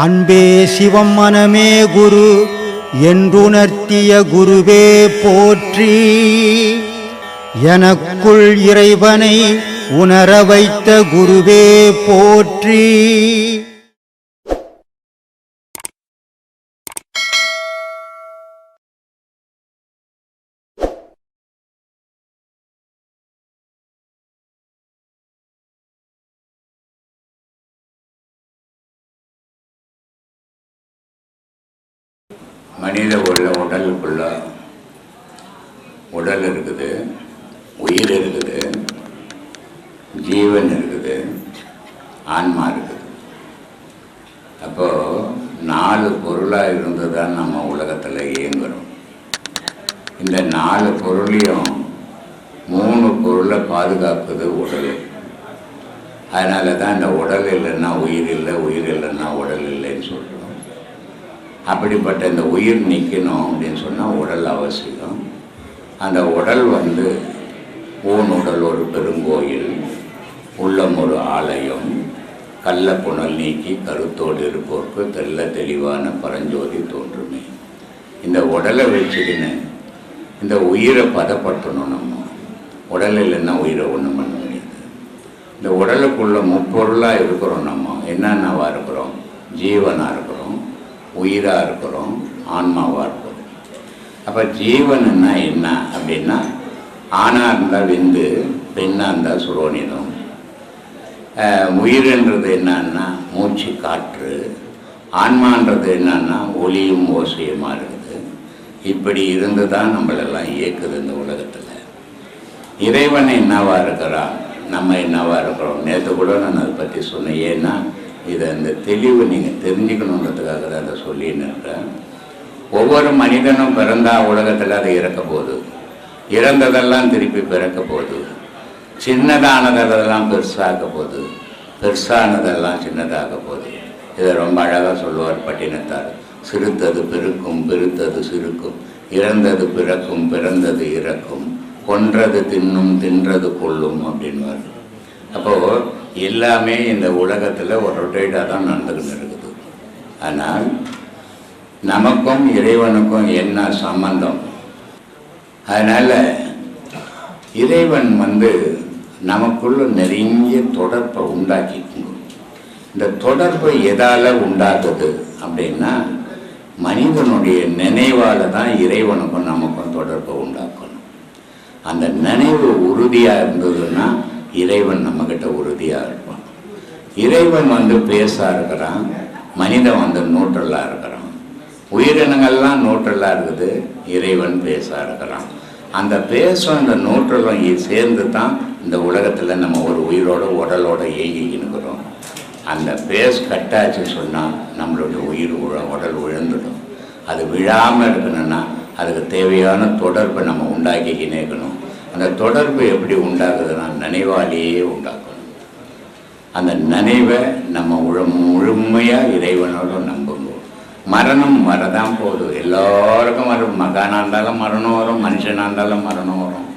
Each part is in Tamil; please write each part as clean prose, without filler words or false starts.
அன்பே சிவம் மனமே குரு என்றுணர்த்திய குருவே போற்றி. எனக்குள் இறைவனை உணர வைத்த குருவே போற்றி. மனித உடலுக்குள்ள உடல் இருக்குது, உயிர் இருக்குது, ஜீவன் இருக்குது, ஆன்மா இருக்குது. அப்போது 4 பொருளாக இருந்து தான் நம்ம உலகத்தில் இயங்குகிறோம். இந்த 4 பொருளையும் 3 பொருளை பாதுகாக்குது உடல். அதனால தான் இந்த உடல் இல்லைன்னா உயிர் இல்லை, உயிர் இல்லைன்னா உடல் இல்லைன்னு சொல்கிறோம். அப்படிப்பட்ட இந்த உயிர் நிற்கணும் அப்படின்னு சொன்னால் உடல் அவசியம். அந்த உடல் ஊன் உடல் ஒரு பெருங்கோயில், உள்ளம் ஒரு ஆலயம், கள்ள புனல் நீக்கி கருத்தோடு இருப்போருக்கு தெல்ல தெளிவான பரஞ்சோதி தோன்றுமே. இந்த உடலை வச்சுக்கின்னு இந்த உயிரை பதப்படுத்தணும். நம்ம உடல் இல்லைன்னா உயிரை ஒன்றும் பண்ண முடியாது. இந்த உடலுக்குள்ள முப்பொருளாக இருக்கிறோம். நம்ம என்னென்னவா இருக்கிறோம்? ஜீவனாக இருக்கிறோம், உயிராக இருக்கிறோம், ஆன்மாவாக இருக்கிறோம். அப்போ ஜீவனுன்னா என்ன அப்படின்னா, ஆணாக இருந்தால் விந்து, பெண்ணாக இருந்தால் சுரோனிதம். உயிர்ன்றது என்னன்னா மூச்சு, காற்று. ஆன்மான்றது என்னன்னா ஒளியும் ஓசையுமாக இருக்குது. இப்படி இருந்து தான் நம்மளெல்லாம் இயக்குது இந்த உலகத்தில். இறைவன் என்னவா இருக்கிறான், நம்ம என்னவா இருக்கிறோம். நேற்று கூட நான் அதை பற்றி சொன்னேன். ஏன்னா இந்த தெளிவு நீங்கள் தெரிஞ்சுக்கணுன்றதுக்காக தான் அதை சொல்லின்னு இருக்கிறேன். ஒவ்வொரு மனிதனும் பிறந்தா உலகத்தில் அதை இறக்க போகுது, இறந்ததெல்லாம் திருப்பி பிறக்க போகுது, சின்னதானதெல்லாம் பெருசாக போகுது, பெருசானதெல்லாம் சின்னதாக போகுது. இதை ரொம்ப அழகாக சொல்லுவார் பட்டினத்தார். சிறுத்தது பெருக்கும், பெருத்தது சிறுக்கும், இறந்தது பிறக்கும், பிறந்தது இறக்கும், கொன்றது தின்னும், தின்றது கொள்ளும் அப்படின்வார். அப்போது எல்லாமே இந்த உலகத்தில் ஒரு ரொட்டேட்டாக தான் நடந்துக்கிட்டு இருக்குது. ஆனால் நமக்கும் இறைவனுக்கும் என்ன சம்பந்தம்? அதனால் இறைவன் நமக்குள்ள நிறைய தொடர்பை உண்டாக்கிக்கணும். இந்த தொடர்பு எதால் உண்டாக்குது அப்படின்னா, மனிதனுடைய நினைவால் தான் இறைவனுக்கும் நமக்கும் தொடர்பை உண்டாக்கணும். அந்த நினைவு உறுதியாக இருந்ததுன்னா இறைவன் நம்மக்கிட்ட உறுதியாக இருப்பான். இறைவன் பேச இருக்கிறான், மனிதன் நூற்றலாக இருக்கிறான். உயிரினங்கள்லாம் நூற்றலாக இருக்குது, இறைவன் பேச இருக்கிறான். அந்த பேசும் அந்த நூற்றலும் சேர்ந்து தான் இந்த உலகத்தில் நம்ம ஒரு உயிரோட உடலோட இயங்கிக்கிறோம். அந்த பேஸ் கட்டாச்சு சொன்னால் நம்மளுடைய உயிர் உடல் விழுந்துடும். அது விழாமல் இருக்கணும்னா அதுக்கு தேவையான தொடர்பை நம்ம உண்டாக்கிக்கினேக்கணும். அந்த தொடர்பு எப்படி உண்டாகுதுன்னா நினைவாலேயே உண்டாக்கணும். அந்த நினைவை நம்ம முழுமையாக இறைவனோடு நம்புங்க. மரணம் வரதான் போகுது, எல்லாருக்கும் வரும். மகானாக இருந்தாலும் மரணம் வரும், மனுஷனாக இருந்தாலும் மரணம் வரும்.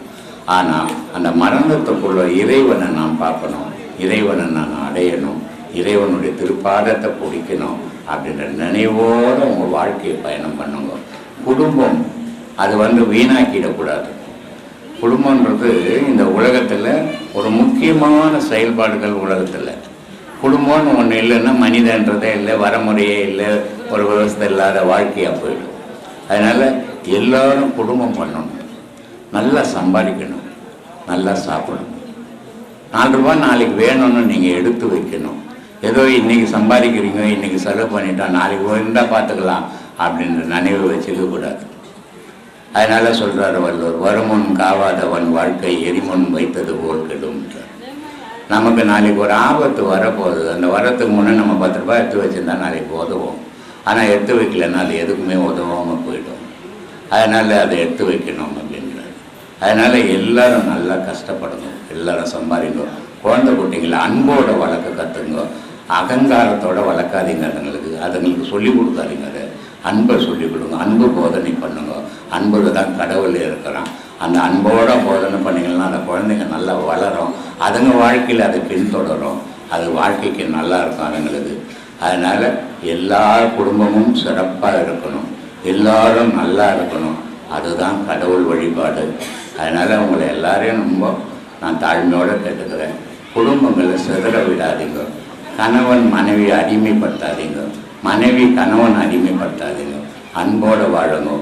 ஆனால் அந்த மரணத்துக்குள்ள இறைவனை நான் பார்க்கணும், இறைவனை நான் அடையணும், இறைவனுடைய திருப்பாதத்தை பிடிக்கணும் அப்படின்ற நினைவோடு உங்கள் வாழ்க்கையை பயணம் பண்ணுங்க. குடும்பம் அது வீணாக்கிடக்கூடாது. குடும்பன்றது இந்த உலகத்தில் ஒரு முக்கியமான செயல்பாடுகள். உலகத்தில் குடும்பம்னு ஒன்று இல்லைன்னா மனிதன்றதே இல்லை, வரமுறையே இல்லை, ஒரு விவசாயம் இல்லாத வாழ்க்கையாக போயிடும். அதனால் எல்லோரும் குடும்பம் பண்ணணும், நல்லா சம்பாதிக்கணும், நல்லா சாப்பிடணும். 4 ரூபா நாளைக்கு வேணும்னு நீங்கள் எடுத்து வைக்கணும். ஏதோ இன்றைக்கி சம்பாதிக்கிறீங்க, இன்றைக்கி செலவு பண்ணிட்டா நாளைக்கு இருந்தால் பார்த்துக்கலாம் அப்படின்ற நினைவு வச்சுக்கக்கூடாது. அதனால் சொல்கிறார் வள்ளுவர், வருமுன் காவாதவன் வாழ்க்கை எரிமுன் வைத்தது போல் கெடும்ன்றார். நமக்கு நாளைக்கு ஒரு ஆபத்து வரப்போகுது, அந்த வரத்துக்கு முன்னே நம்ம 10 ரூபாய் எடுத்து வச்சுருந்தா நாளைக்கு உதவும். ஆனால் எடுத்து வைக்கலன்னா அது எதுக்குமே உதவாமல் போயிடும். அதனால் அதை எடுத்து வைக்கணும் அப்படின்றார். அதனால் எல்லோரும் நல்லா கஷ்டப்படுங்க, எல்லோரும் சம்பாதிங்க. குழந்தை குட்டிங்களை அன்போட வளர்க்க கற்றுங்க, அகங்காரத்தோடு வளர்க்காதீங்க. அதுங்களுக்கு சொல்லிக் கொடுக்காதீங்க. அதை அன்பை சொல்லிக் கொடுங்க, அன்பு போதனை பண்ணுங்க. அன்புல தான் கடவுள் இருக்கிறான். அந்த அன்போட போதனை பண்ணிங்கன்னா அந்த குழந்தைங்க நல்லா வளரும், அதுங்க வாழ்க்கையில் அதை பின்தொடரும், அது வாழ்க்கைக்கு நல்லா இருக்கும் அதுங்களுக்கு. அதனால் எல்லா குடும்பமும் சிறப்பாக இருக்கணும், எல்லாரும் நல்லா இருக்கணும். அதுதான் கடவுள் வழிபாடு. அதனால் உங்களை எல்லாரையும் ரொம்ப நான் தாழ்மையோடு கேட்டுக்கிறேன். குடும்பங்களை சிதற விடாதீங்க. கணவன் மனைவியை அடிமைப்படுத்தாதீங்க, மனைவி கணவன் அடிமைப்படுத்தாதீங்க. அன்போடு வாழுங்க.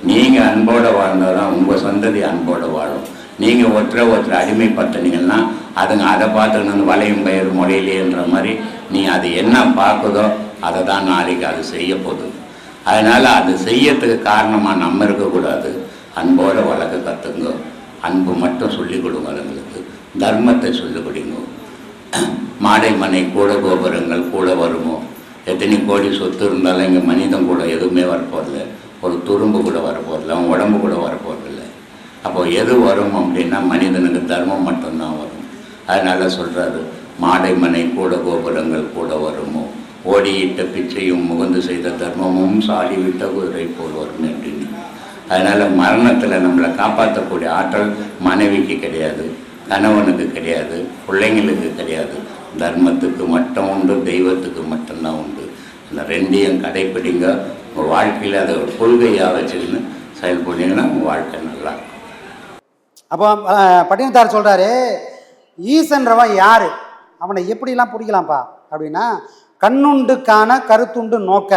நீங்கள் அன்போடு வாழ்ந்தால் தான் உங்கள் சந்ததி அன்போடு வாழும். நீங்கள் ஒருத்தரை அடிமைப்படுத்தினீங்கன்னா அதுங்க அதை பார்த்துக்கணும், வளையும் பயிர் முறையிலேன்ற மாதிரி நீ அது என்ன பார்க்குதோ அதை தான் நாளைக்கு அது செய்ய போகுது. அதனால் அது செய்யறதுக்கு காரணமாக நம்ம இருக்கக்கூடாது. அன்போடு வளர்க்க கற்றுங்க. அன்பு மட்டும் சொல்லிக் கொடுங்க. அதுங்களுக்கு தர்மத்தை சொல்லிக் கொடுங்க. மாடை மனை கூட கோபுரங்கள் கூட வருமோ. எத்தனை கோடி சொத்து இருந்தாலும் இங்கே மனிதன் கூட எதுவுமே வரப்போதில்லை, ஒரு துரும்பு கூட வரப்போதில்லை, அவன் உடம்பு கூட வரப்போதில்லை. அப்போது எது வரும் அப்படின்னா மனிதனுக்கு தர்மம் மட்டும்தான் வரும். அதனால் சொல்கிறாரு, மாடை மனை கூட கோபுரங்கள் கூட வருமோ, ஓடியிட்ட பிச்சையும் முகந்து செய்த தர்மமும் சாடி விட்ட குதிரை போல் வரும் அப்படின்னு. அதனால் மரணத்தில் நம்மளை காப்பாற்றக்கூடிய ஆற்றல் மனைவிக்கு கிடையாது, கணவனுக்கு கிடையாது, பிள்ளைங்களுக்கு கிடையாது. தர்மத்துக்கு மட்டும் உண்டு, தெய்வத்துக்கு மட்டும்தான் உண்டு. இந்த ரெண்டையும் கடைப்பிடிங்க. உங்கள் வாழ்க்கையில் அதை ஒரு கொள்கையாக வச்சுக்கின்னு செயல்பட்டீங்கன்னா உங்கள் வாழ்க்கை நல்லாயிருக்கும். அப்போ பட்டினத்தார் சொல்கிறாரு, ஈசன்றவன் யார், அவனை எப்படிலாம் பிடிக்கலாம்ப்பா அப்படின்னா, கண்ணுண்டு காண கருத்துண்டு நோக்க.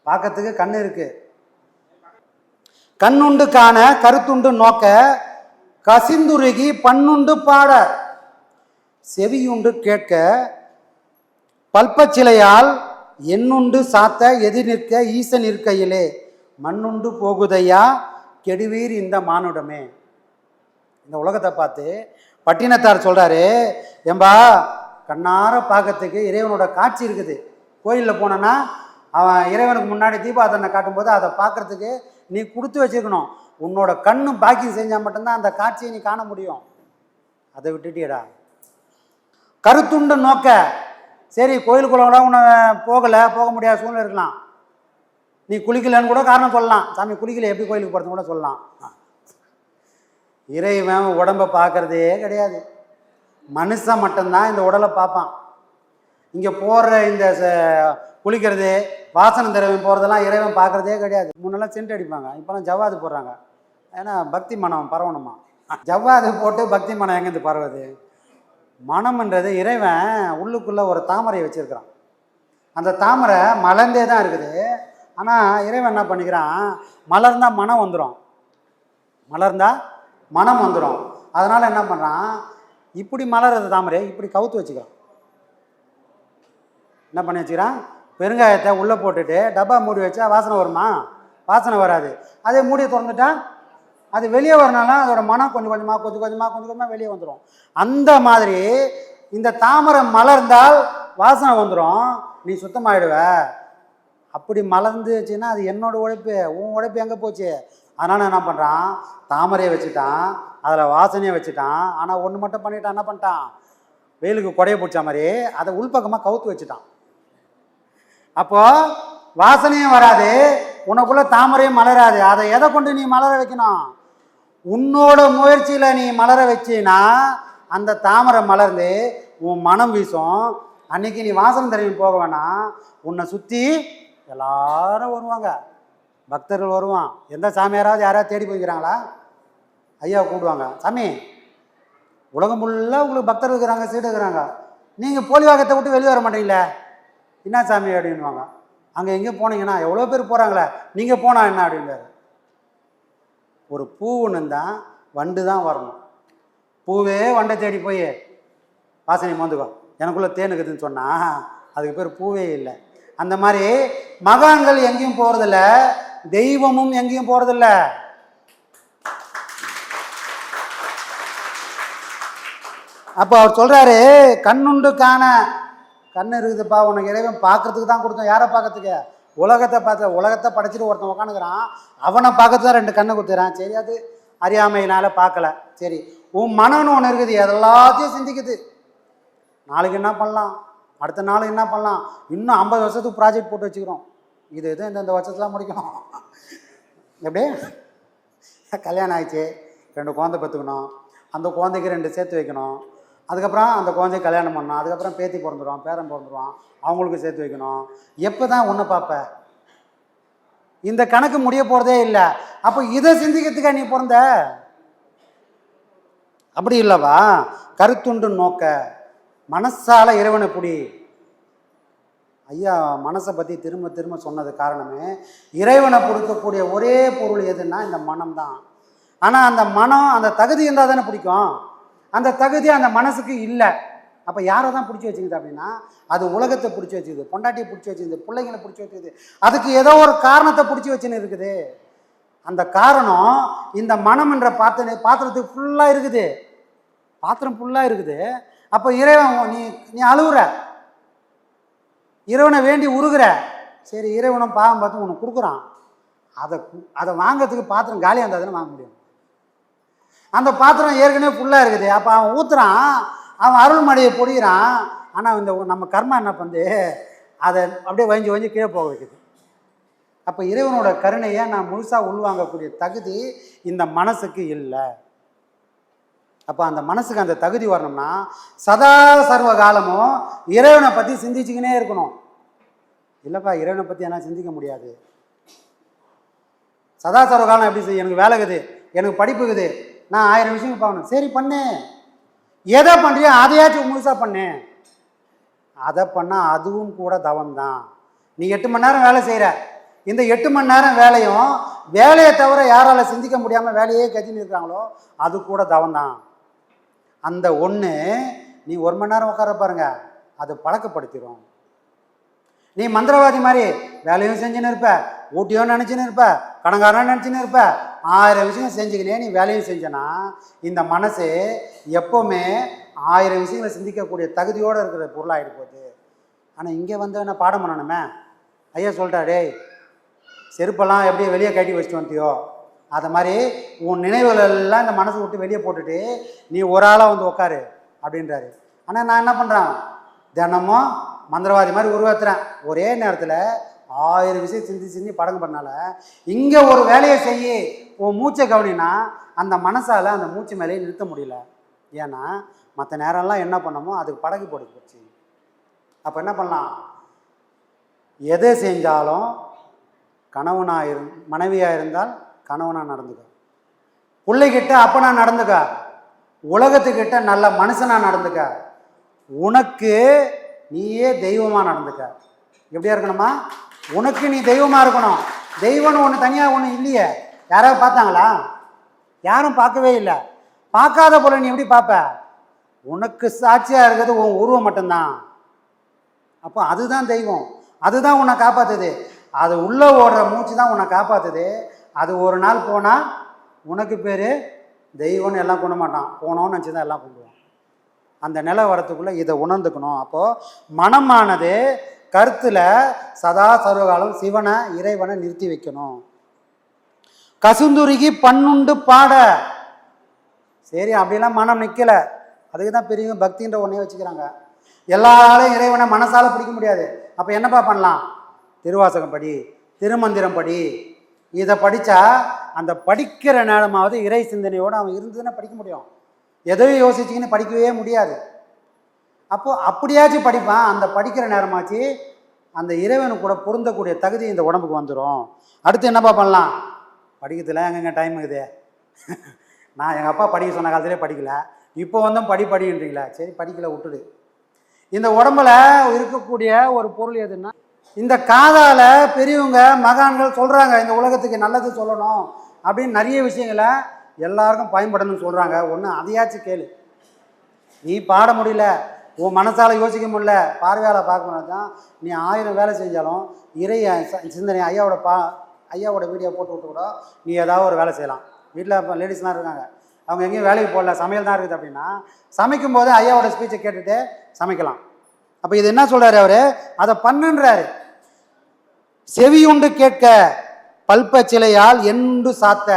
பார்க்கறதுக்கு கண் இருக்கு, கண்ணுண்டு காண கருத்துண்டு நோக்க, கசிந்துருகி பண்ணுண்டு பாட, செவியுண்டு கேட்க, பல்பச்சிலையால் எண்ணுண்டு சாத்த எதிர் நிற்க ஈசன் இருக்கையிலே மண்ணுண்டு போகுதையா கெடுவீர் இந்த மானுடமே. இந்த உலகத்தை பார்த்து பட்டினத்தார் சொல்கிறாரு, ஏம்பா கண்ணார பார்க்கறதுக்கு இறைவனோட காட்சி இருக்குது. கோயிலில் போனோன்னா அவன் இறைவனுக்கு முன்னாடி தீபாராதனை காட்டும்போது அதை பார்க்குறதுக்கு நீ கொடுத்து வச்சுருக்கணும். உன்னோட கண்ணு பாக்கியம் செஞ்சால் மட்டும்தான் அந்த காட்சியை நீ காண முடியும். அதை விட்டுட்டியடா. கருத்துண்டு நோக்க, சரி கோயிலுக்குள்ள கூட உன்னை போக முடியாத சூழ்நிலை இருக்கலாம், நீ குளிக்கலன்னு கூட காரணம் சொல்லலாம். சாமி குளிக்கல எப்படி கோயிலுக்கு போகிறது கூட சொல்லலாம். இறைவன் உடம்பை பார்க்குறதே கிடையாது, மனுஷன் மட்டும்தான் இந்த உடலை பார்ப்பான். இங்கே போடுற இந்த குளிக்கிறது வாசனை திரவியம் போகிறதெல்லாம் இறைவன் பார்க்குறதே கிடையாது. முன்னெல்லாம் சென்ட் அடிப்பாங்க, இப்போலாம் ஜவ்வாது போடுறாங்க. ஏன்னா பக்தி மனம் பரவணுமா. ஜவ்வாது போட்டு பக்தி மனம் எங்கேருந்து பரவுது? மனம்ன்றது இறைவன் உள்ளுக்குள்ளே ஒரு தாமரையை வச்சுருக்கிறான். அந்த தாமரை மலர்ந்தே தான் இருக்குது. ஆனால் இறைவன் என்ன பண்ணிக்கிறான், மலர்ந்தால் மனம் வந்துடும், மலர்ந்தால் மனம் வந்துடும். அதனால் என்ன பண்ணுறான், இப்படி மலர்றது தாமரை இப்படி கவுத்து வச்சுக்கிறான். என்ன பண்ணி வச்சுக்கிறான், பெருங்காயத்தை உள்ளே போட்டுட்டு டப்பா மூடி வச்சா வாசனை வருமா? வாசனை வராது. அதே மூடியை திறந்துட்டா அது வெளியே வரனால அதோட மனம் கொஞ்சம் கொஞ்சமாக வெளியே வந்துடும். அந்த மாதிரி இந்த தாமரை மலர்ந்தால் வாசனை வந்துடும், நீ சுத்தமாகிடுவ. அப்படி மலர்ந்துச்சுன்னா அது என்னோட உழைப்பு, உன் உழைப்பு எங்கே போச்சு? அதனால் என்ன பண்ணுறான், தாமரையை வச்சுட்டான், அதில் வாசனையை வச்சுட்டான். ஆனால் ஒன்று மட்டும் பண்ணிட்டான், என்ன பண்ணிட்டான், வெயிலுக்கு கொடையை பிடிச்ச மாதிரி அதை உள்பக்கமாக கவுத்து வச்சுட்டான். அப்போது வாசனையும் வராது, உனக்குள்ளே தாமரையும் மலராது. அதை எதை கொண்டு நீ மலர வைக்கணும்? உன்னோட முயற்சியில் நீ மலர வச்சின்னா அந்த தாமரை மலர்ந்து உன் மனம் வீசும். அன்றைக்கி நீ வாசனை திரவியம் போக வேணாம், உன்னை சுற்றி எல்லாரும் வருவாங்க, பக்தர்கள் வருவான். எந்த சாமியாராவது யாராவது தேடி போய்க்கிறாங்களா? ஐயா கூப்பிடுவாங்க, சாமி உலகம் ஃபுல்லாக உங்களுக்கு பக்தர்கள் இருக்கிறாங்க, சீடு இருக்கிறாங்க, நீங்கள் போலிவாக்கத்தை விட்டு வெளியே வர மாட்டீங்களே, என்ன சாமி அப்படின்வாங்க. அங்கே எங்கே போனீங்கன்னா எவ்வளோ பேர் போகிறாங்களே, நீங்கள் போனால் என்ன அப்படின்றாரு. ஒரு பூவுன்னு தான் வண்டு தான் வரணும். பூவே வண்டை தேடி போய் வாசனை மோந்துக்கோ எனக்குள்ளே தேனுக்குதுன்னு சொன்னால் அதுக்கு பேர் பூவே இல்லை. அந்த மாதிரி மகான்கள் எங்கேயும் போகிறதில்ல, தெய்வமும் எங்கேயும் போகிறதில்ல. அப்போ அவர் சொல்கிறாரு, கண்ணுண்டு காண, கண்ணு இருக்குதுப்பா உனக்கு இறைவன் பார்க்கறதுக்கு தான் கொடுத்தோம். யாரை பார்க்கறதுக்கு? உலகத்தை பார்த்து. உலகத்தை படைச்சிட்டு ஒருத்தன் உட்காந்துக்கிறான், அவனை பார்க்கறது தான் 2 கண்ணை கொடுத்துறான். சரி, அது அறியாமையினால பார்க்கல. சரி, உன் மனம்னு ஒன்று இருக்குது, எல்லாத்தையும் சிந்திக்குது. நாளைக்கு என்ன பண்ணலாம், அடுத்த நாளைக்கு என்ன பண்ணலாம், இன்னும் 50 வருஷத்துக்கு ப்ராஜெக்ட் போட்டு வச்சுக்கிறோம். இது இந்த வருஷத்துலாம் முடிக்கணும். எப்படி கல்யாணம் ஆயிடுச்சு, 2 குழந்தை பெற்றுக்கணும், அந்த குழந்தைக்கு 2 சேர்த்து வைக்கணும், அதுக்கப்புறம் அந்த குழந்தைய கல்யாணம் பண்ணணும், அதுக்கப்புறம் பேத்தி பிறந்துடுவான், பேரன் பிறந்துடுவான், அவங்களுக்கு சேர்த்து வைக்கணும். எப்போ தான் உன்னை பார்ப்ப? இந்த கணக்கு முடிய போகிறதே இல்லை. அப்போ இதை சிந்திக்கிறதுக்கா நீ பிறந்த? அப்படி இல்லவா? கருத்துண்டு நோக்க, மனசால இறைவனை புடி. ஐயா மனசை பற்றி திரும்ப திரும்ப சொன்னது காரணமே, இறைவனை பிடிக்கக்கூடிய ஒரே பொருள் எதுன்னா இந்த மனம் தான். ஆனால் அந்த மனம், அந்த தகுதி இருந்தால் தானே பிடிக்கும். அந்த தகுதி அந்த மனசுக்கு இல்லை. அப்போ யாரை தான் பிடிச்சி வச்சுக்குது அப்படின்னா, அது உலகத்தை பிடிச்சி வச்சுக்குது, பொண்டாட்டியை பிடிச்சி வச்சுக்குது, பிள்ளைங்களை பிடிச்சி வச்சுக்குது. அதுக்கு ஏதோ ஒரு காரணத்தை பிடிச்சி வச்சுன்னு இருக்குது. அந்த காரணம் இந்த மனம் என்ற பாத்திரத்துக்கு ஃபுல்லாக இருக்குது. பாத்திரம் ஃபுல்லாக இருக்குது. அப்போ இறைவன் நீ அழுகுற, இறைவனை வேண்டி உருகுற. சரி, இறைவனும் பாவம் பார்த்து உனக்கு கொடுக்குறான். அதை வாங்கிறதுக்கு பாத்திரம் காலியாக இருந்தால் தானே வாங்க முடியும். அந்த பாத்திரம் ஏற்கனவே ஃபுல்லாக இருக்குது. அப்போ அவன் ஊற்றுறான், அவன் அருள்மழையை பொழிகிறான். ஆனால் இந்த நம்ம கர்மா என்ன பண்ணுது, அதை அப்படியே வஞ்சி வஞ்சி கீழே போக வைக்குது. அப்போ இறைவனோட கருணையை நான் முழுசாக உள்வாங்கக்கூடிய தகுதி இந்த மனசுக்கு இல்லை. அப்போ அந்த மனசுக்கு அந்த தகுதி வரணும்னா சதா சர்வ காலமும் இறைவனை பற்றி சிந்திச்சுக்கினே இருக்கணும். இல்லைப்பா, இறைவனை பற்றி என்ன சிந்திக்க முடியாது. சதா சர்வ காலம் எப்படி செய்ய? எனக்கு வேலை இருக்குது, எனக்கு படிப்புக்குது, நான் 1000 விஷயங்கள் பார்க்கணும். சரி பண்ணு, எதை பண்ணுறியோ அதையாச்சும் முழுசாக பண்ணு. அதை பண்ணால் அதுவும் கூட தவம் தான். நீ 8 மணி நேரம் வேலை செய்கிற, இந்த 8 மணி நேரம் வேலையும் வேலையை தவிர யாரால் சிந்திக்க முடியாமல் வேலையே கத்தின்னு இருக்கிறாங்களோ அது கூட தவம் தான். அந்த ஒன்று நீ 1 மணி நேரம் உட்கார பாருங்க, அது பழக்கப்படுத்திடும். நீ மந்திரவாதி மாதிரி வேலையும் செஞ்சுன்னு இருப்ப, ஊட்டியோ நினச்சின்னு இருப்ப, கடங்காரன் நினச்சின்னு இருப்ப, 1000 விஷயம் செஞ்சுக்கினே நீ வேலையும் செஞ்சனா இந்த மனசு எப்போவுமே 1000 விஷயங்களை சிந்திக்கக்கூடிய தகுதியோடு இருக்கிற பொருளாகிட்டு போகுது. ஆனால் இங்கே வந்து என்ன பாடம் பண்ணணுமே. ஐயா சொல்லிட்டாடே, செருப்பெல்லாம் எப்படி வெளியே கட்டி வச்சுட்டு வந்துட்டியோ அதை மாதிரி உன் நினைவுகளெல்லாம் இந்த மனசை விட்டு வெளியே போட்டுட்டு நீ ஒரு ஆளாக வந்து உட்காரு அப்படின்றாரு. ஆனால் நான் என்ன பண்ணுறேன், தினமும் மந்திரவாதி மாதிரி உருவாத்துறேன். ஒரே நேரத்தில் 1000 விஷயம் சிந்தி படங்கு பண்ணால இங்கே ஒரு வேலையை செய்ய உன் மூச்சை கவனினா அந்த மனசால் அந்த மூச்சு மேலேயே நிறுத்த முடியல. ஏன்னா மற்ற நேரம்லாம் என்ன பண்ணமோ அதுக்கு படகு போட்டு போச்சு. அப்போ என்ன பண்ணலாம், எதை செஞ்சாலும் மனைவியாக இருந்தால் கணவனாக நடந்துக்க, பிள்ளைகிட்ட அப்பனாக நடந்துக்க, உலகத்துக்கிட்ட நல்ல மனுஷனாக நடந்துக்க, உனக்கு நீயே தெய்வமாக நடந்துக்க. எப்படியா இருக்கணுமா? உனக்கு நீ தெய்வமாக இருக்கணும். தெய்வம்னு ஒன்று தனியாக ஒன்று இல்லையே. யாராவது பார்த்தாங்களா? யாரும் பார்க்கவே இல்லை. பார்க்காத போல நீ எப்படி பார்ப்ப? உனக்கு சாட்சியாக இருக்கிறது உன் உருவம் மட்டும்தான். அப்போ அதுதான் தெய்வம், அதுதான் உன்னை காப்பாற்றுது. அது உள்ளே ஓடுற மூச்சு தான் உன்னை காப்பாற்றுது. அது ஒரு நாள் போனால் உனக்கு பேர் தெய்வம்னு எல்லாம் கொண்டு மாட்டான், போனோன்னு நினச்சி தான் எல்லாம் கொண்டுவான். அந்த நிலை வரத்துக்குள்ளே இதை உணர்ந்துக்கணும். அப்போது மனமானது கருத்தில் சதா சர்வகாலம் சிவனை இறைவனை நிறுத்தி வைக்கணும். கசுந்துருகி பண்ணுண்டு பாட. சரி, அப்படிலாம் மனம் நிற்கலை, அதுக்கு தான் பெரிய பக்தின்ற ஒன்றே வச்சுக்கிறாங்க. எல்லாராலையும் இறைவனை மனசால் பிடிக்க முடியாது. அப்போ என்னப்பா பண்ணலாம்? திருவாசகம் படி, திருமந்திரம் படி. இதை படித்தா அந்த படிக்கிற நேரமாவது இறை சிந்தனையோடு அவன் இருந்ததுன்னா படிக்க முடியும். எதையும் யோசிச்சிங்கன்னு படிக்கவே முடியாது. அப்போது அப்படியாச்சும் படிப்பான். அந்த படிக்கிற நேரமாச்சு அந்த இறைவனு கூட பொருந்தக்கூடிய தகுதி இந்த உடம்புக்கு வந்துடும். அடுத்து என்னப்பா பண்ணலாம்? படிக்கிறதுல எங்கெங்க டைம் இருக்குது? நான் எங்கள் அப்பா படிக்க சொன்ன காலத்திலே படிக்கலை, இப்போ வந்து படின்றீங்களா? சரி, படிக்கலை, விட்டுடு. இந்த உடம்புல இருக்கக்கூடிய ஒரு பொருள் எதுன்னா, இந்த காதால் பெரியவங்க மகான்கள் சொல்கிறாங்க, இந்த உலகத்துக்கு நல்லது சொல்லணும் அப்படின்னு நிறைய விஷயங்களை எல்லாருக்கும் பயன்படணும்னு சொல்கிறாங்க. ஒன்று அதையாச்சும் கேளு. நீ பாட முடியல, உன் மனசால் யோசிக்க முடியல, பார்வையால் பார்க்கணும் தான் நீ 1000 வேலை செஞ்சாலும் இறை சிந்தனை ஐயாவோட வீடியோ போட்டு விட்டு கூட நீ ஏதாவது ஒரு வேலை செய்யலாம். வீட்டில் இப்போ லேடிஸ்லாம் இருக்காங்க, அவங்க எங்கேயும் வேலைக்கு போடல, சமையல் தான் இருக்குது அப்படின்னா சமைக்கும் போது ஐயாவோட ஸ்பீச்சை கேட்டுட்டு சமைக்கலாம். அப்போ இது என்ன சொல்கிறாரு அவர்? அதை பண்ணுன்றாரு. செவியுண்டு கேட்க பல்ப சிலையால் என்று சாத்த.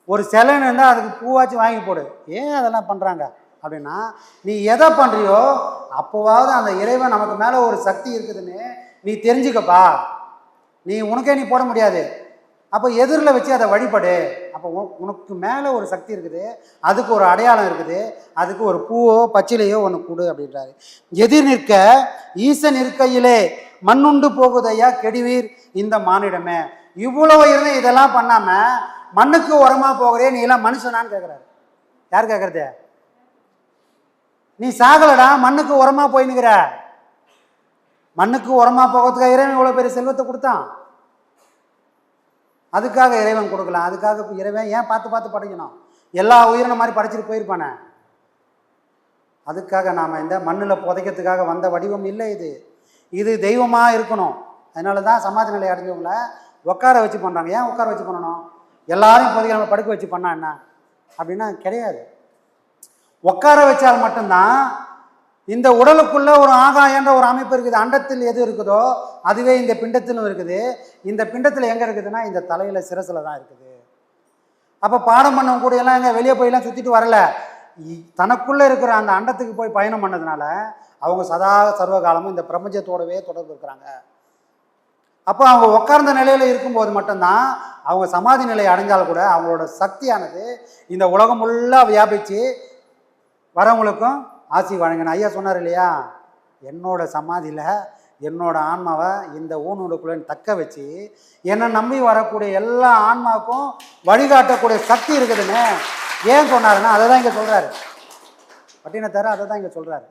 ஒரு சிலைன்னு இருந்தால் அதுக்கு பூவாச்சும் வாங்கி போடு. ஏன் அதெல்லாம் பண்ணுறாங்க அப்படின்னா, நீ எதை பண்ணுறியோ அப்போவாவது அந்த இறைவன் நமக்கு மேலே ஒரு சக்தி இருக்குதுன்னு நீ தெரிஞ்சுக்கப்பா. உனக்கே நீ போட முடியாது. அப்போ எதிரில் வச்சு அதை வழிபடு. அப்போ உனக்கு மேலே ஒரு சக்தி இருக்குது, அதுக்கு ஒரு அடையாளம் இருக்குது, அதுக்கு ஒரு பூவோ பச்சிலையோ ஒன்று கொடு அப்படின்றாரு. எதிர் நிற்க ஈசன் இருக்கையிலே மண்ணுண்டு போகுதையா கெடுவீர் இந்த மானிடமே. இவ்வளவு இருந்து இதெல்லாம் பண்ணாமல் மண்ணுக்கு உரமா போகிறே, நீ எல்லாம் மனுஷனான்னு கேட்குறாரு. யார் கேட்குறது? நீ சாகலடா, மண்ணுக்கு உரமா போயின்னுக்கிற. மண்ணுக்கு உரமா போகிறதுக்காக இறைவன் இவ்வளோ பெரிய செல்வத்தை கொடுத்தான். அதுக்காக இறைவன் கொடுக்கலாம். அதுக்காக இறைவன் ஏன் பார்த்து பார்த்து படைக்கணும்? எல்லா உயிரின மாதிரி படைச்சிட்டு போயிருப்பானே. அதுக்காக நாம் இந்த மண்ணில் புதைக்கிறதுக்காக வந்த வடிவம் இல்லை இது. இது தெய்வமாக இருக்கணும். அதனால தான் சமாதி நிலை அடைஞ்சவங்கள உட்கார வச்சு பண்ணுறாங்க. ஏன் உட்கார வச்சு பண்ணணும்? எல்லாரையும் புதைக்கிற படுக்க வச்சு பண்ணா என்ன அப்படின்னா கிடையாது. உட்கார வச்சால் மட்டும்தான் இந்த உடலுக்குள்ள ஒரு ஆகாயன்ற ஒரு அமைப்பு இருக்குது. அண்டத்தில் எது இருக்குதோ அதுவே இந்த பிண்டத்திலும் இருக்குது. இந்த பிண்டத்தில் எங்கே இருக்குதுன்னா இந்த தலையில் சிரசில் தான் இருக்குது. அப்போ பாடம் பண்ண கூட எல்லாம் எங்கே வெளியே போயெல்லாம் சுற்றிட்டு வரல. தனக்குள்ளே இருக்கிற அந்த அண்டத்துக்கு போய் பயணம் பண்ணதுனால அவங்க சதா சர்வகாலமும் இந்த பிரபஞ்சத்தோடவே தொடர்பு இருக்கிறாங்க. அப்போ அவங்க உட்கார்ந்த நிலையில் இருக்கும்போது மட்டும்தான், அவங்க சமாதி நிலையை அடைஞ்சால் கூட அவங்களோட சக்தியானது இந்த உலகம் ஃபுல்லாக வியாபித்து வரவங்களுக்கும் ஆசி வழங்கின. ஐயா சொன்னார் இல்லையா, என்னோட சமாதியில் என்னோட ஆன்மாவை இந்த ஊனுக்குள்ளே தக்க வச்சு என்னை நம்பி வரக்கூடிய எல்லா ஆன்மாவுக்கும் வழிகாட்டக்கூடிய சக்தி இருக்குதுன்னு ஏன் சொன்னாருன்னா அதை தான் இங்கே சொல்கிறாரு. பட்டினத்தார் அதை தான் இங்கே சொல்கிறாரு.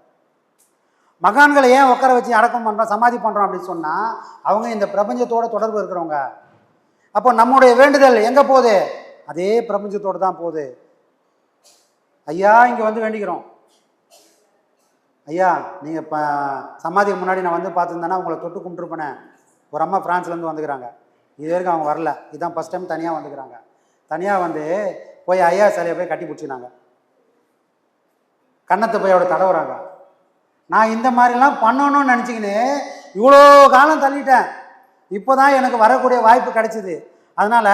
மகான்களை ஏன் உட்கார வச்சு அடக்கம் பண்ணுறோம், சமாதி பண்ணுறோம் அப்படின்னு சொன்னால் அவங்க இந்த பிரபஞ்சத்தோட தொடர்பு இருக்கிறவங்க. அப்போ நம்முடைய வேண்டுதல் எங்கே போகுது? அதே பிரபஞ்சத்தோடு தான் போகுது. ஐயா இங்கே வந்து வேண்டிக்கிறோம், ஐயா நீங்கள் இப்போ சமாதிக்கு முன்னாடி நான் வந்து பார்த்துருந்தேன்னா உங்களை தொட்டு கும்பிட்டுருப்பேனே. ஒரு அம்மா ஃப்ரான்ஸ்லேருந்து வந்துக்கிறாங்க, இது வரைக்கும் அவங்க வரல, இதுதான் ஃபஸ்ட் டைம் தனியாக வந்துக்கிறாங்க. தனியாக வந்து போய் ஐயா சிலையை போய் கட்டி பிடிச்சினாங்க, கன்னத்தை போய் அவட தடவுறாங்க. நான் இந்த மாதிரிலாம் பண்ணணும்னு நினச்சிக்கின்னு இவ்வளோ காலம் தள்ளிட்டேன். இப்போ தான் எனக்கு வரக்கூடிய வாய்ப்பு கிடைச்சிது. அதனால்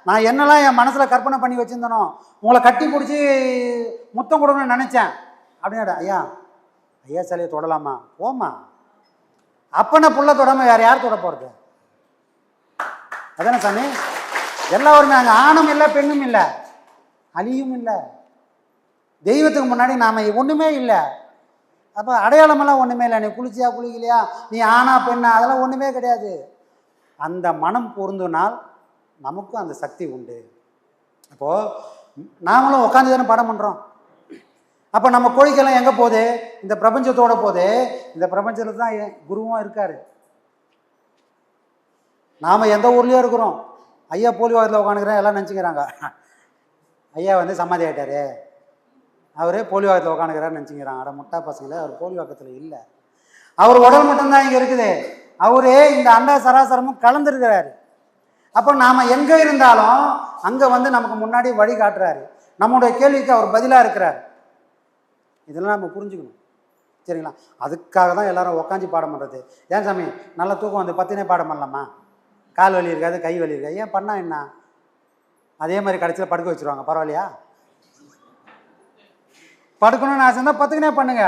நான் என்னெல்லாம் என் மனசில் கற்பனை பண்ணி வச்சுருந்தனோ உங்களை கட்டி பிடிச்சி முத்தம் கொடுக்கணும்னு நினச்சேன் அப்படின்னா, ஐயா ஐயா சிலையை தொடலாமா? போமா. அப்பனை புள்ள தொடாமல் வேறு யார் தொட போகிறது? அதானே சாமி? எல்லாருமே அங்கே ஆணும் இல்லை பெண்ணும் இல்லை, அழியும் இல்லை. தெய்வத்துக்கு முன்னாடி நாம் ஒன்றுமே இல்லை. அப்போ அடையாளமெல்லாம் ஒன்றுமே இல்லை. நீ குளிச்சியா குளிக்கலையா, நீ ஆனா பெண்ணா, அதெல்லாம் ஒன்றுமே கிடையாது. அந்த மனம் பொருந்தினால் நமக்கும் அந்த சக்தி உண்டு. அப்போது நாமளும் உட்காந்து தானே படம் பண்ணுறோம். அப்போ நம்ம கோழிக்கெல்லாம் எங்கே போகுது? இந்த பிரபஞ்சத்தோட போகுது. இந்த பிரபஞ்சத்தில் தான் குருவும் இருக்கார். நாம் எந்த ஊர்லேயும் இருக்கிறோம். ஐயா போலிவாக்கத்தில் உட்காந்துக்கிறேன் எல்லாம் நினச்சிக்கிறாங்க. ஐயா வந்து சமாதி ஆகிட்டாரு, அவரே போலிவாக்கத்தில் உட்காந்துக்கிறாரு நினச்சிக்கிறாங்க. அட முட்டா பசங்களே, அவர் போலிவாக்கத்தில் இல்லை. அவர் உடல் மட்டும்தான் இங்கே இருக்குது. அவரே இந்த அண்ட சராசரமும் கலந்துருக்கிறாரு. அப்போ நாம் எங்கே இருந்தாலும் அங்கே வந்து நமக்கு முன்னாடி வழி காட்டுறாரு. நம்முடைய கேள்விக்கு அவர் பதிலாக இருக்கிறார். இதெல்லாம் நம்ம புரிஞ்சுக்கணும், சரிங்களா? அதுக்காக தான் எல்லாரும் உக்காஞ்சி பாடம் பண்ணுறது. ஏன் சாமி நல்லா தூக்கம் வந்து பத்தினே பாடம் பண்ணலாமா? கால் வலி இருக்காது, கை வலி இருக்காது, ஏன் பண்ணால் என்ன? அதே மாதிரி கடைசியில் படுக்க வச்சுருவாங்க, பரவாயில்லையா? படுக்கணும்னு ஆசை இருந்தால் பத்துக்குனே பண்ணுங்க.